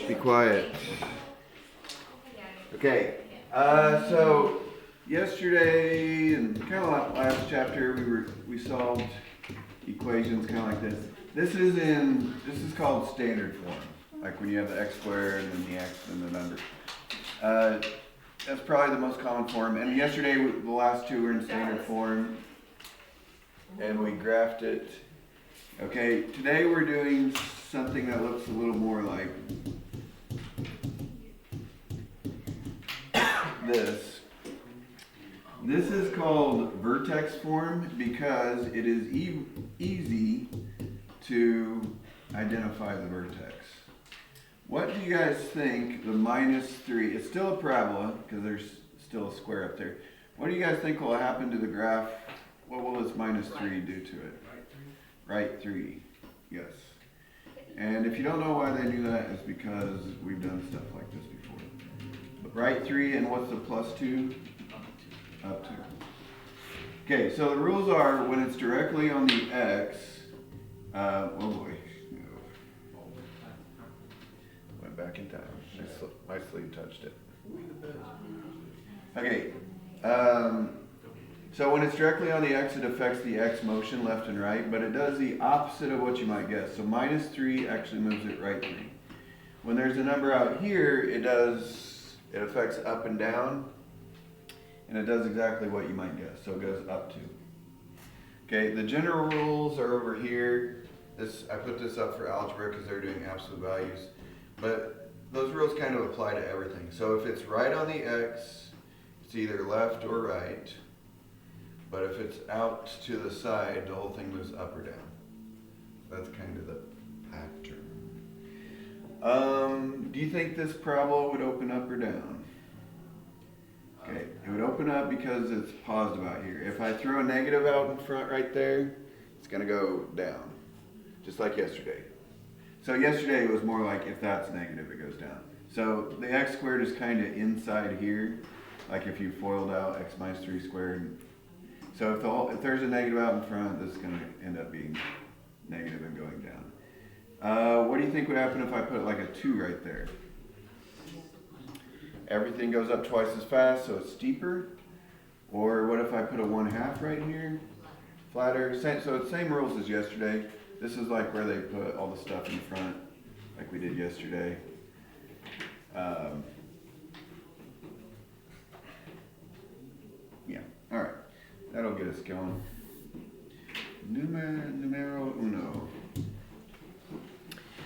Be quiet. Okay. So yesterday and kind of last chapter, we solved equations kind of like this. This is called standard form, like when you have the x squared and then the x and the number. That's probably the most common form. And yesterday, the last two were in standard form, and we graphed it. Okay, today we're doing something that looks a little more like this. This is called vertex form because it is easy to identify the vertex. What do you guys think the -3, it's still a parabola because there's still a square up there. What do you guys think will happen to the graph? What will this -3 do to it? Right 3, yes. And if you don't know why they do that, it's because we've done stuff like this before. But right 3 and what's the +2? Up 2. Okay, so the rules are when it's directly on the x, oh boy. Back in time. My sleeve touched it. Okay. So when it's directly on the x, it affects the x motion left and right, but it does the opposite of what you might guess. So -3 actually moves it right 3. When there's a number out here, it affects up and down, and it does exactly what you might guess. So it goes up 2. Okay, the general rules are over here. I put this up for algebra because they're doing absolute values. But those rules kind of apply to everything. So if it's right on the x, it's either left or right. But if it's out to the side, the whole thing moves up or down. That's kind of the pattern. Do you think this parabola would open up or down? Okay, it would open up because it's positive out here. If I throw a negative out in front right there, it's going to go down, just like yesterday. So yesterday it was more like if that's negative, it goes down. So the x squared is kind of inside here, like if you FOILed out x -3 squared. So if there's a negative out in front, this is going to end up being negative and going down. What do you think would happen if I put like a 2 right there? Everything goes up twice as fast, so it's steeper. Or what if I put a 1/2 right here? Flatter. So it's same rules as yesterday. This is like where they put all the stuff in front, like we did yesterday. Yeah, all right. That'll get us going. Numero uno.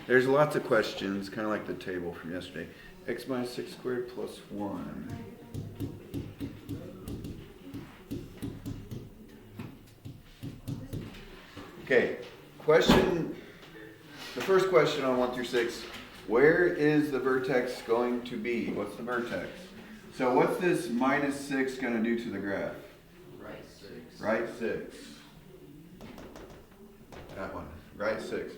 There's lots of questions, kind of like the table from yesterday. X -6 squared plus 1. Okay. The first question on 1 through 6, where is the vertex going to be? What's the vertex? So what's this -6 going to do to the graph? Right 6. Right 6. That one, right 6.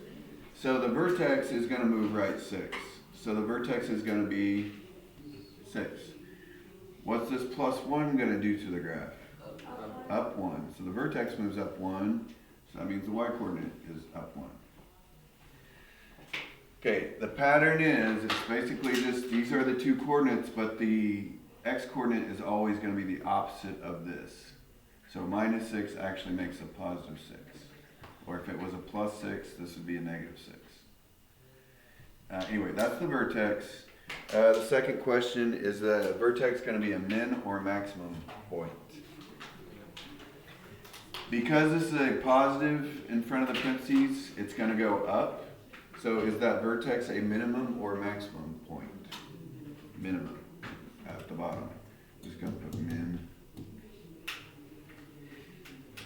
So the vertex is going to move right 6. So the vertex is going to be 6. What's this +1 going to do to the graph? Up 1. So the vertex moves up 1. So that means the y-coordinate is up 1. Okay, the pattern is, it's basically just, these are the two coordinates, but the x-coordinate is always going to be the opposite of this. So -6 actually makes a +6. Or if it was a +6, this would be a -6. Anyway, that's the vertex. The second question, is the vertex going to be a min or maximum point? Because this is a positive in front of the parentheses, it's going to go up. So is that vertex a minimum or maximum point? Minimum at the bottom. Just going to put min.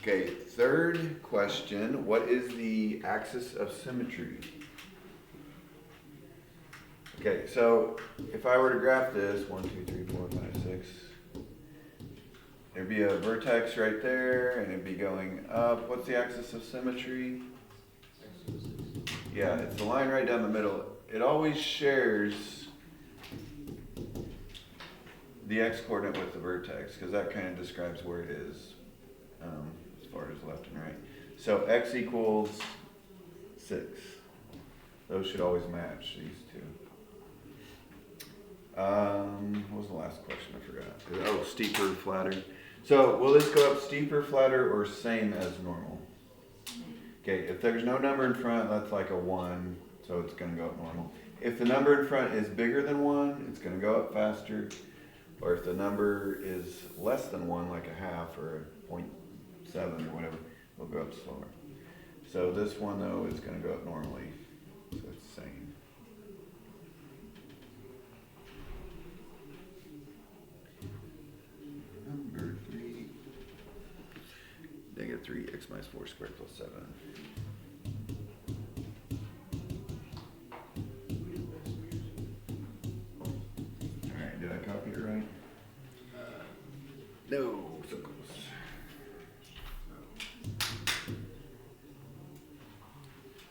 Okay, third question, what is the axis of symmetry? Okay, so if I were to graph this, 1, 2, 3, 4, 5, 6, there'd be a vertex right there, and it'd be going up. What's the axis of symmetry? Yeah, it's the line right down the middle. It always shares the x-coordinate with the vertex, because that kind of describes where it is as far as left and right. So x equals 6. Those should always match, these two. What was the last question? I forgot. Oh, steeper, flatter. So will this go up steeper, flatter, or same as normal? Okay, if there's no number in front, that's like a 1, so it's going to go up normal. If the number in front is bigger than 1, it's going to go up faster. Or if the number is less than 1, like a half or a 0.7 or whatever, it'll go up slower. So this one, though, is going to go up normally. So it's same. Number 3. Negative 3x minus 4 squared plus 7. Alright, did I copy it right? No, so close.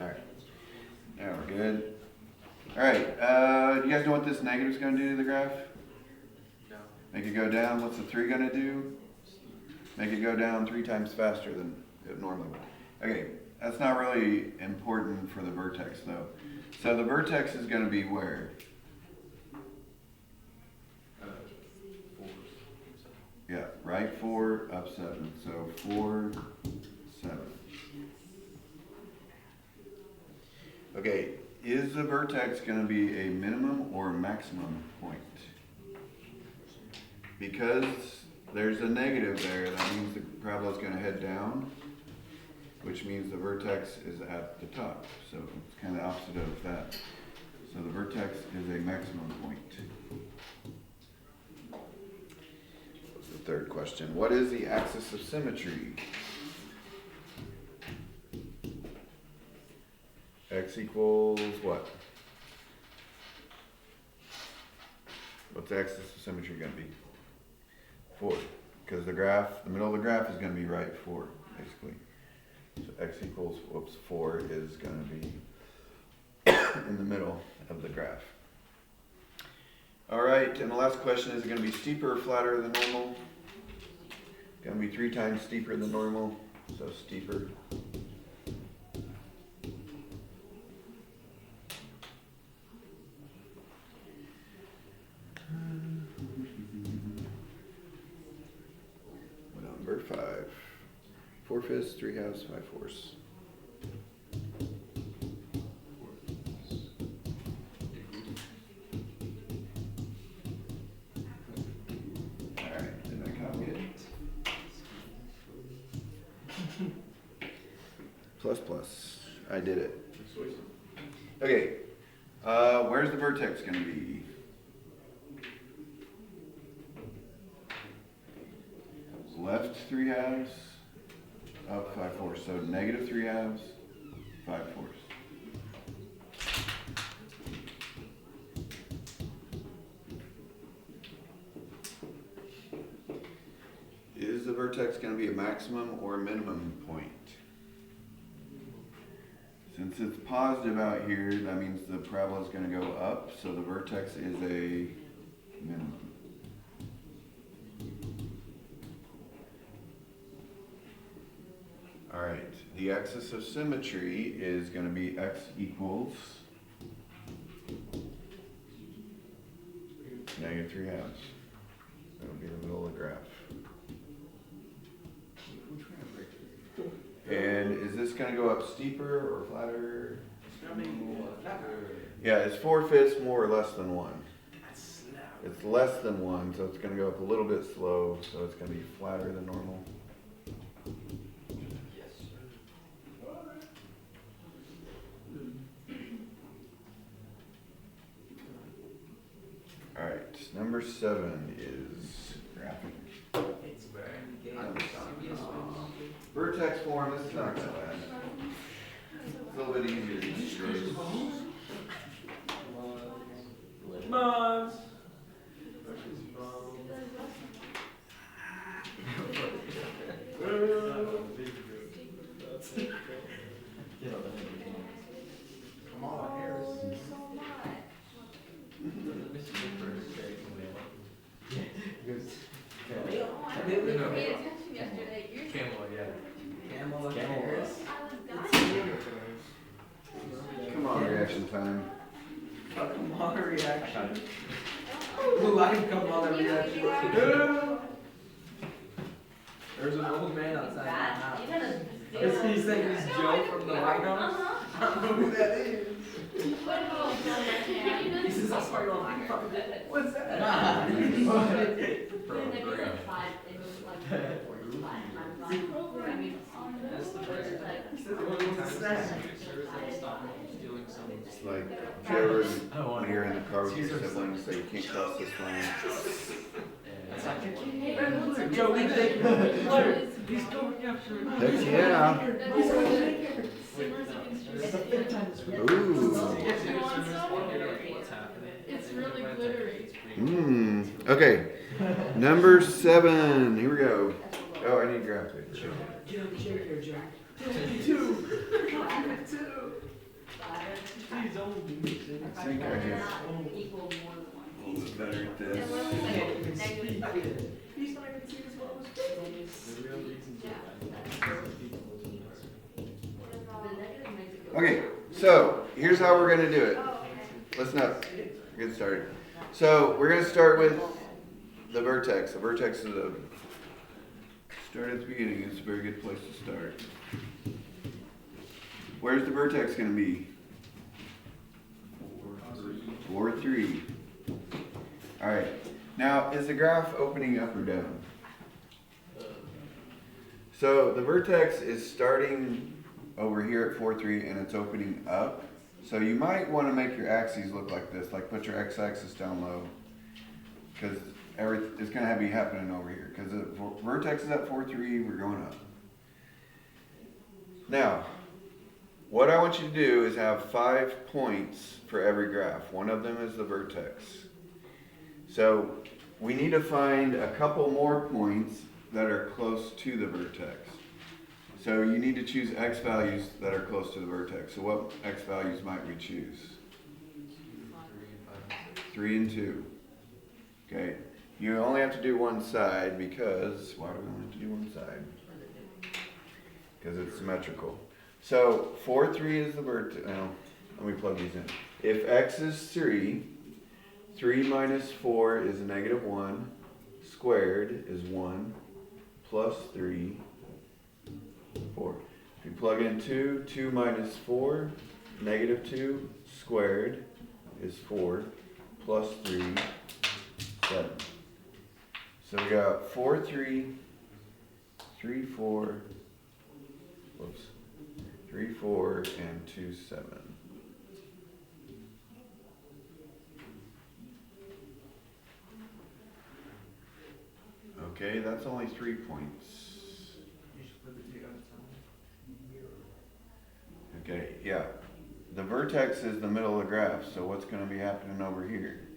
Alright, now we're good. Alright, you guys know what this negative is going to do to the graph? No. Make it go down. What's the 3 going to do? Make it go down 3 times faster than it normally would. Okay, that's not really important for the vertex though. So the vertex is going to be where? 4. Yeah, right 4, up 7. So 4, 7. Okay, is the vertex going to be a minimum or a maximum point? Because there's a negative there, that means the parabola is going to head down, which means the vertex is at the top. So it's kind of the opposite of that. So the vertex is a maximum point. What's the third question? What is the axis of symmetry? X equals what? What's the axis of symmetry going to be? 4, because the middle of the graph is going to be right 4, basically. So x equals, 4 is going to be in the middle of the graph. All right, and the last question, is it going to be steeper or flatter than normal? Going to be 3 times steeper than normal, so steeper. Number 5. 4/5, 3/2, 5/4. Alright, did I copy it? Plus. I did it. Okay. Where's the vertex going to be? Left 3/2, up 5/4. So negative 3/2, 5/4. Is the vertex going to be a maximum or a minimum point? Since it's positive out here, that means the parabola is going to go up, so the vertex is a minimum. Alright, the axis of symmetry is going to be x equals negative 3/2. That'll be the middle of the graph. And is this going to go up steeper or flatter? Yeah, it's 4/5 more or less than 1. It's less than 1, so it's going to go up a little bit slow, so it's going to be flatter than normal. Alright, number 7 is graphing. Vertex form, this is not so bad. It's a little bit easier these days. Mugs. Come on, Harris. I didn't pay attention yesterday. Camel, yeah. Camel. Harris. I was dying. Come on, reaction time. Come on, reaction. life come on every day. There's an old man outside my house. He's saying he's Joe from the White House. I don't know who that is. He says, I saw you on TikTok. What's that? That's the first time. He says, what was the snack? It's like, if you ever, when you're in the car with your siblings, so you can't cross this line. Joe, we take he's going after it. Heck yeah. Ooh. It's really glittery. Okay. Number 7. Here we go. Oh, I need graphics. Get on the chair here, Jack. Two. He's old. I think I just a little bit better at this. He's not even seeing his mom's face. Okay, so here's how we're gonna do it. Let's not get started. So we're gonna start with the vertex. The vertex is a start at the beginning. It's a very good place to start. Where's the vertex gonna be? 4, 3. All right. Now, is the graph opening up or down? So the vertex is starting over here at 4, 3, and it's opening up. So you might want to make your axes look like this, like put your x-axis down low, because it's going to be happening over here. Because the vertex is at 4, 3, we're going up. Now, what I want you to do is have 5 points for every graph. One of them is the vertex. So we need to find a couple more points that are close to the vertex. So you need to choose x values that are close to the vertex. So what x values might we choose? 3 and 2. Okay. You only have to do one side because, why do we only have to do one side? Because it's symmetrical. So 4, 3 is the vertex. Now, let me plug these in. If x is 3, 3 minus 4 is -1, squared is 1, plus 3, 4. If you plug in 2, 2 minus 4, -2, squared is 4, plus 3, 7. So we got 4, 3, 3, 4, whoops, 3, 4, and 2, 7. Okay, that's only 3 points. Okay, yeah. The vertex is the middle of the graph, so what's going to be happening over here?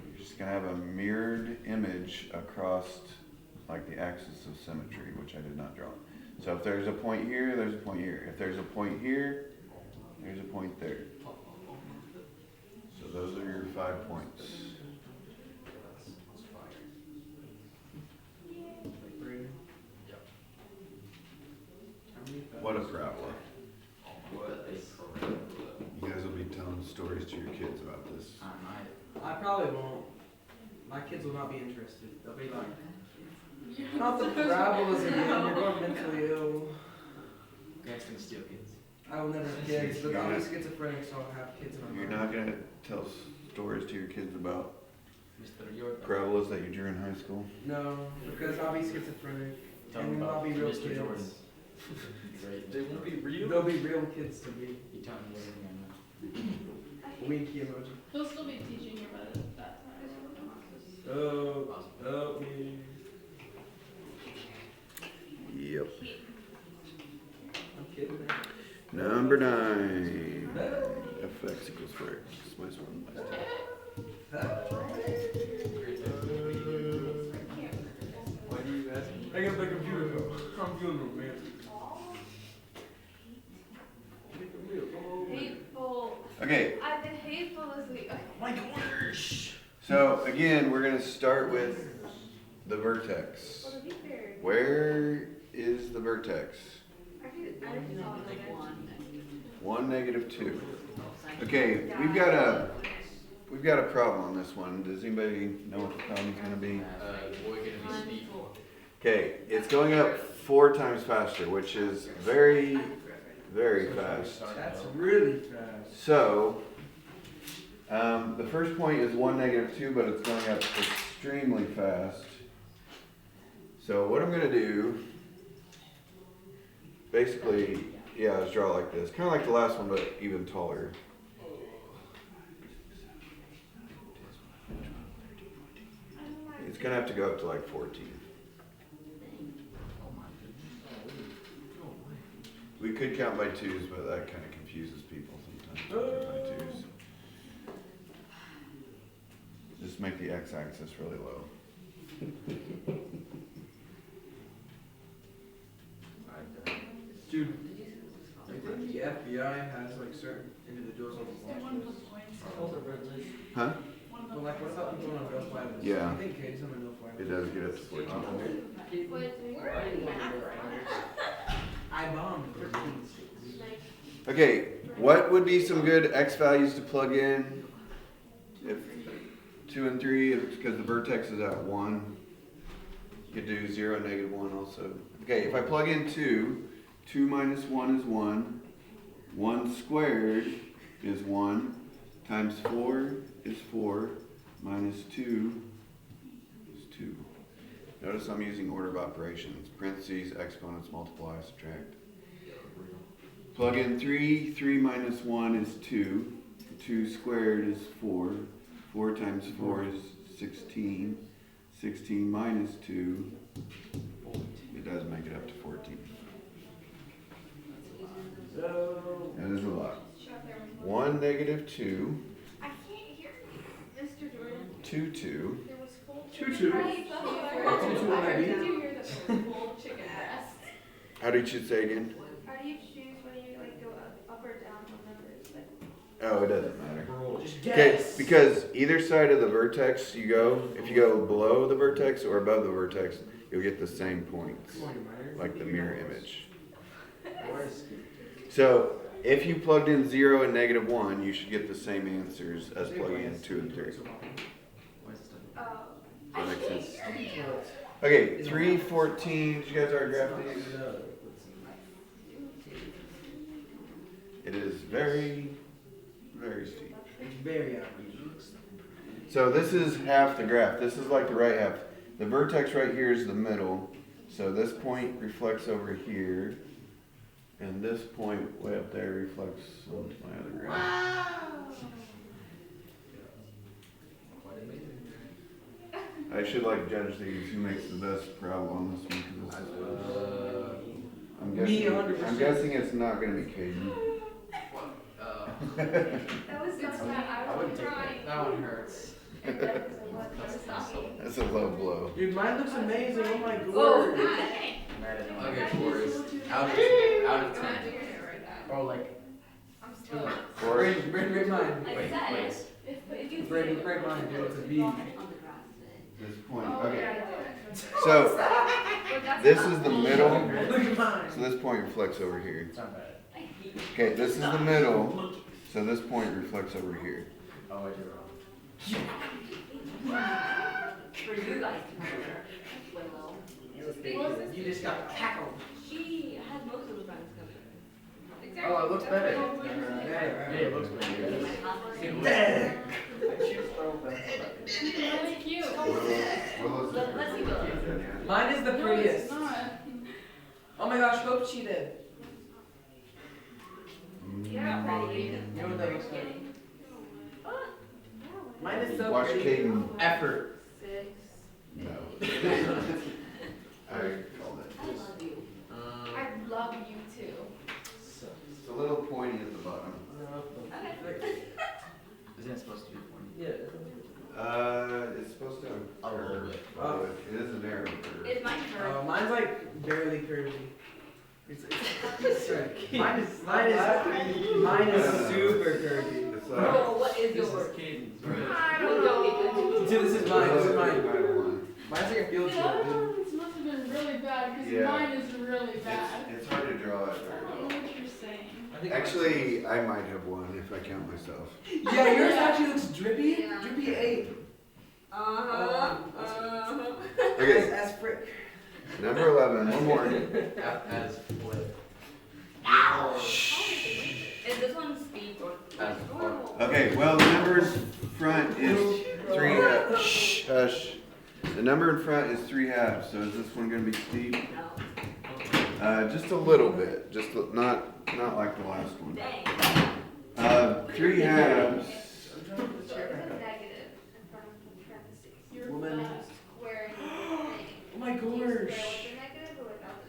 You're just going to have a mirrored image across like the axis of symmetry, which I did not draw. So if there's a point here, there's a point here. If there's a point here, there's a point there. So those are your 5 points. What a parabola. You guys will be telling stories to your kids about this. I probably won't. My kids will not be interested. They'll be like, not the parabolas again, you're going mentally ill. Next thing, steal kids. I will never have kids, but I'll be schizophrenic, so I'll have kids in my You're mind. not going to tell stories to your kids about parabolas that you drew in high school? No, because I'll be schizophrenic. Tell And them then I'll about be real Mr. kids. Jordan. They won't be real. They'll be real kids to me. You tell me everything I know. Winky emoji. He'll still be teaching you about it at that time. Oh, me. Yep. I'm kidding, man. Number 9. Fx equals 4x minus 1 minus 2. Why do you ask me? I got the computer go. I'm feeling romantic. Hateful. Okay, I've been hateful this week. Okay. My gosh. so again, we're going to start with the vertex. Well, to be fair, Where is the vertex? I just saw it on 1, -2. Okay, we've got a problem on this one. Does anybody know what the problem's gonna be? Boy gonna be speed. Okay, it's going up 4 times faster, which is very, very fast. That's really fast. So, the first point is 1, -2, but it's going up extremely fast. So what I'm gonna do, basically, yeah, is draw it like this. Kind of like the last one, but even taller. It's gonna have to go up to like 14. We could count by 2s, but that kind of confuses people sometimes. By 2s. Just make the x-axis really low. Dude, I think the FBI has like certain individuals on the watch list. Huh? But like, what about people on a no-fly list? Yeah. I think Katie's on a no-fly list. It does get up to 14. I bombed 13. Okay, what would be some good x values to plug in? If 2 and 3, because the vertex is at 1. You could do 0 and -1 also. Okay, if I plug in 2, 2 minus 1 is 1. 1 squared is 1. Times 4 is 4. Minus 2 is 2. Notice I'm using order of operations. Parentheses, exponents, multiply, subtract. Plug in 3. 3 minus 1 is 2. 2 squared is 4. 4 times 4 is 16. 16 minus 2. It does make it up to 14. That is a lot. 1, -2. I can't hear you, Mr. Jordan. 2, 2. There was full Choo-choo. chicken breast. That's what I heard. Choo-choo on I that heard. beat. Did you hear that there was full chicken breast? How did you say again? How do you choose when you like go up or down on numbers? Like, Oh, it doesn't matter. Just Okay, guess. because either side of the vertex you go, if you go below the vertex or above the vertex, you'll get the same points, Come on, you minor. like the mirror image. Boys. So, if you plugged in 0 and -1, you should get the same answers as plugging in 2 and 3. oh, That makes can't sense. hear you. Okay, 3, 14, did you guys already graph these? It is very, very steep. It's very average. So this is half the graph. This is like the right half. The vertex right here is the middle. So this point reflects over here. And this point way up there reflects on my other graph. Wow. I should like judge these. Who makes the best problem on this one? 'Cause this is, I'm Me, guessing, 100%. I'm guessing it's not going to be Caden. That was so sad. I was crying. That one hurts. And then I was talking. That's a low blow. Dude, mine looks amazing. Oh my Whoa, god. hi. Okay, Forrest. Out of 10. Oh, like. I'm still. Break mine. Like Wait, I wait. said, if you Break mine, dude. It's a B. This point. Oh, Okay. yeah. So But that's this not is the me. middle. Look at mine. So this point reflects over here. It's not bad. Okay, this is the middle. So this point reflects over here. Oh, I did wrong. For you guys to cover, Willow. You just got cackled. She has most of the friends coming. Exactly. Oh, it looks better. Yeah, it looks better. My husband. Dang. Really cute. Let's see Willow. Mine is the No, prettiest. it's not. Oh my gosh, Hope cheated. Yeah, probably. You know what that looks like? Mine is so Watch pretty. Caden. Effort. 6. No. I called it. I love you. I love you too. It's a little pointy at the bottom. Okay. Isn't it supposed to be one? Yeah. It's supposed to have A little curve. bit. Oh, it is a narrow curve. Is mine curved? Mine's like barely curvy. It's mine is super curvy. It's Bro, what is yours? Caden's. I Don't don't get know. good. Dude, this is mine. This is mine. Mine. Mine's like a field The trip. other Dude. ones must have been really bad because Yeah. mine is really bad. It's hard to draw it I very don't know well. what you're saying. I think Actually, I might have one if I count myself. yeah, yours actually looks drippy. Yeah. Okay, As frick. number 11, one more. As flip. Is this one speed or As fuck. Okay, well, the number in front is 3 halves. Shh, hush. The number in front is 3 halves, so is this one going to be steep? no? Just a little bit, not like the last one. Dang. 3 halves. So there's a negative in front of the parentheses. You're Woman. fast. Squaring the thing. Oh my Do you square with gosh. the negative or without the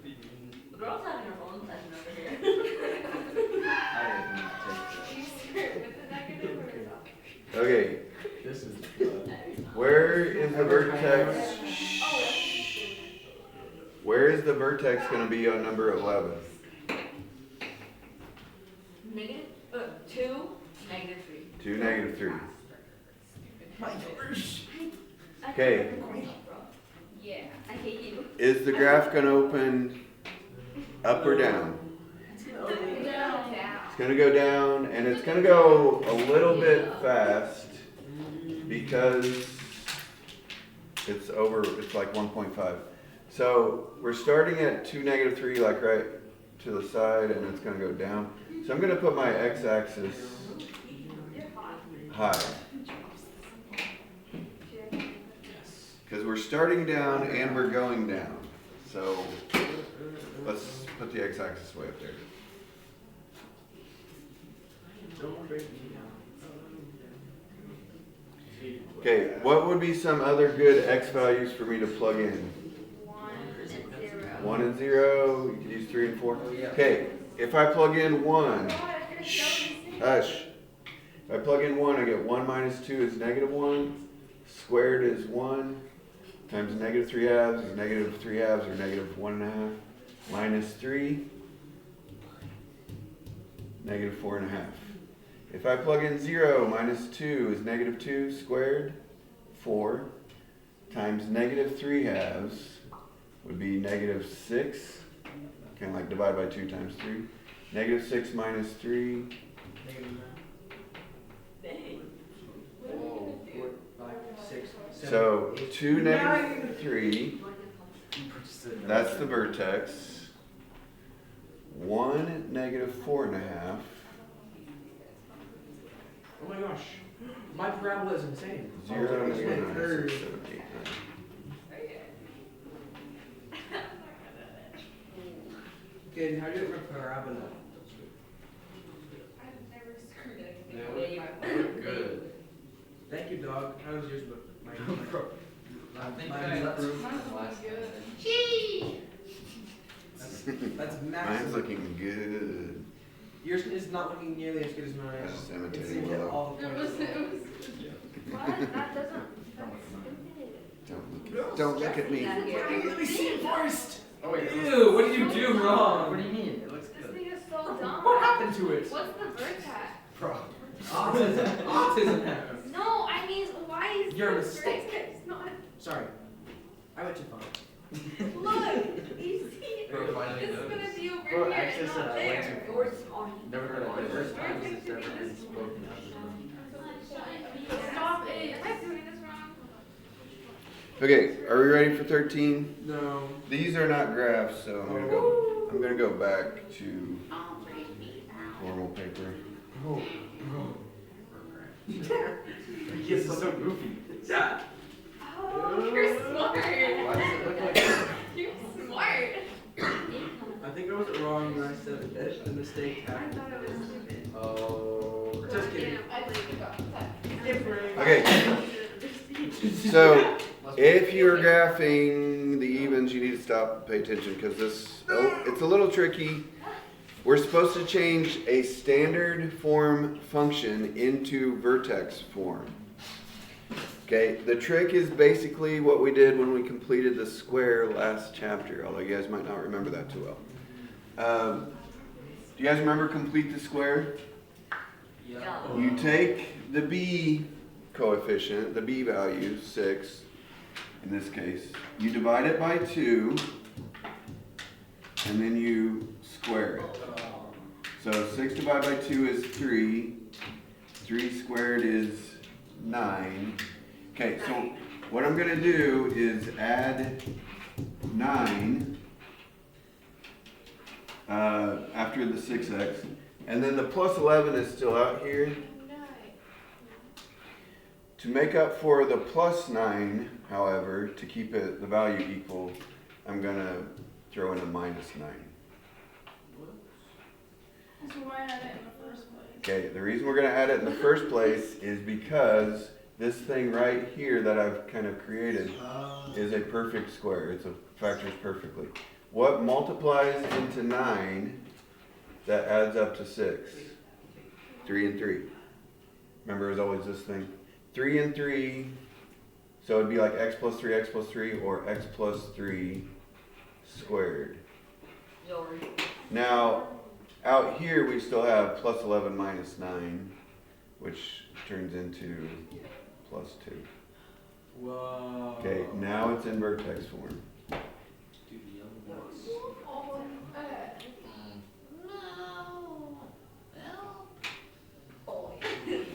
negative? The girl's having her own session over here. Do you square it with the negative or without? Okay, This is where is the vertex? Oh, Where is the vertex going to be on number 11? Negative 2, negative 3. 2, negative 3. My gosh. Okay. Yeah, I hate you. Is the graph going to open up or down? Down. It's going to go down, and it's going to go a little bit fast because it's like 1.5. So we're starting at 2, negative 3, like right to the side, and it's going to go down. So I'm going to put my x-axis high. Because we're starting down and we're going down. So let's put the x-axis way up there. Don't break me down. Okay, what would be some other good x values for me to plug in? 1 and 0. 1 and 0, you could use 3 and 4. Oh, yeah. Okay, if I plug in 1, God, I finished shh, those things. hush. If I plug in 1, I get 1 minus 2 is negative 1. Squared is 1. Times negative 3 halves is negative 3 halves or negative 1.5. Minus 3. Negative 4.5. If I plug in 0, minus 2 is negative 2 squared, 4, times negative 3 halves would be negative 6, kind of like divide by 2 times 3. Negative 6 minus 3, Dang. Oh, 4, 5, 6, 7. so 8, 2 negative 9. 3, that's the vertex. 1 negative 4.5. Oh my gosh. My parabola is insane. 0, Oh, it's negative my 9, 6, curve. 7, 8, 9. Okay, how do you get my parabola? I've never screwed anything Yeah, up we- with my We're good. Thank you, dog. How was yours? But my I think Mine's I improved Mine's from last good. time. that's Mine's massive. looking good. Yours is not looking nearly as good as mine. That's cemetery It's willow. all the It points. was. What? That doesn't. That's Don't look at me. Let me see it first. Oh wait, Ew, what did you do wrong? What do you mean? It looks This good. thing is so dumb. What happened to it? What's the vertex? Bro. Autism. Autism happens. No, I mean, why is You're a the mistake. vertex not? Sorry. I went too far. Look, you see, Bro, finally it's noticed. gonna be over Bro, here actually and said not I went there. too Or it's on. Never heard of it. First time it's ever been spoken out of the room. Stop it. Am I doing this wrong? Okay, are we ready for 13? No. These are not graphs, so I'm gonna go back to normal paper. Oh, This is so goofy. yeah. Oh, you're smart. Why does it look like that? You're smart. I think I was wrong when I said that the mistake I happened. thought it was stupid. Oh. Just kidding. I think about that. Different. Okay, so if you're graphing the evens, you need to stop and pay attention because it's a little tricky. We're supposed to change a standard form function into vertex form. Okay, the trick is basically what we did when we completed the square last chapter, although you guys might not remember that too well. Do you guys remember complete the square? Yeah. You take the b coefficient, the b value, 6, in this case. You divide it by 2, and then you square it. So 6 divided by 2 is 3. 3 squared is 9. Okay, so what I'm gonna do is add 9 after the 6x, and then the plus 11 is still out here. To make up for the plus 9, however, to keep it the value equal, I'm gonna throw in a minus 9. So why add it in the first place? Okay, the reason we're gonna add it in the first place is because this thing right here that I've kind of created is a perfect square. It's a factors perfectly. What multiplies into 9 that adds up to 6? 3 and 3. Remember, it was always this thing. 3 and 3, so it'd be like x plus 3 or x plus 3 squared. Now, out here we still have plus 11 minus 9, which turns into plus 2. Whoa. Okay, now it's in vertex form. Dude, the yellow box.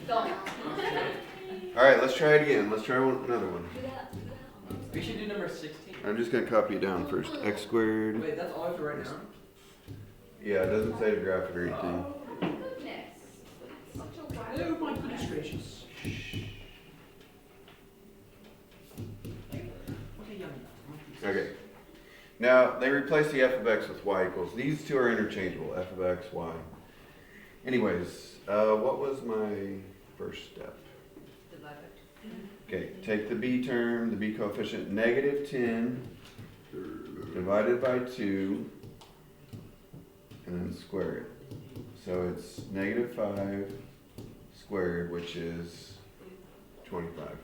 Don't. Alright, let's try it again. Let's try another one. We should do number 16. I'm just going to copy it down first. X squared. Wait, that's all I have to write down? Yeah, it doesn't say to graph it or anything. Goodness. Such a wild. Oh my goodness gracious. What a yummy. Okay. Now, they replace the f of x with y equals. These two are interchangeable, f of x, y. Anyways, what was my first step? Okay, take the b term, the b coefficient, negative 10 divided by 2, and then square it. So it's negative 5 squared, which is 25.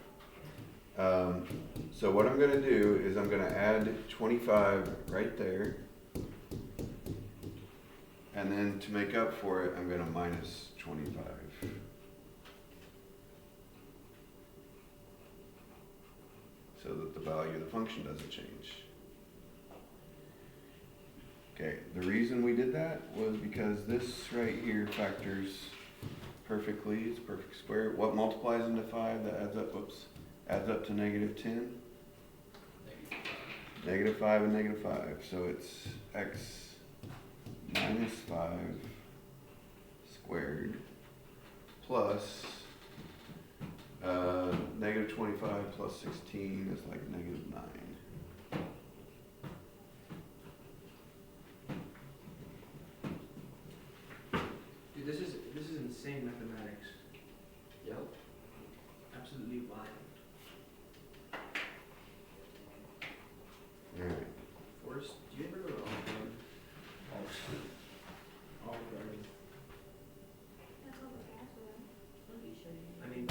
So what I'm going to do is I'm going to add 25 right there. And then to make up for it, I'm going to minus 25. So that the value of the function doesn't change. Okay, the reason we did that was because this right here factors perfectly. It's a perfect square. What multiplies into 5 that adds up, adds up to negative 10? Negative 5 and negative 5. So it's x minus 5 squared plus negative 25 plus 16 is like negative 9. Dude, this is insane mathematics.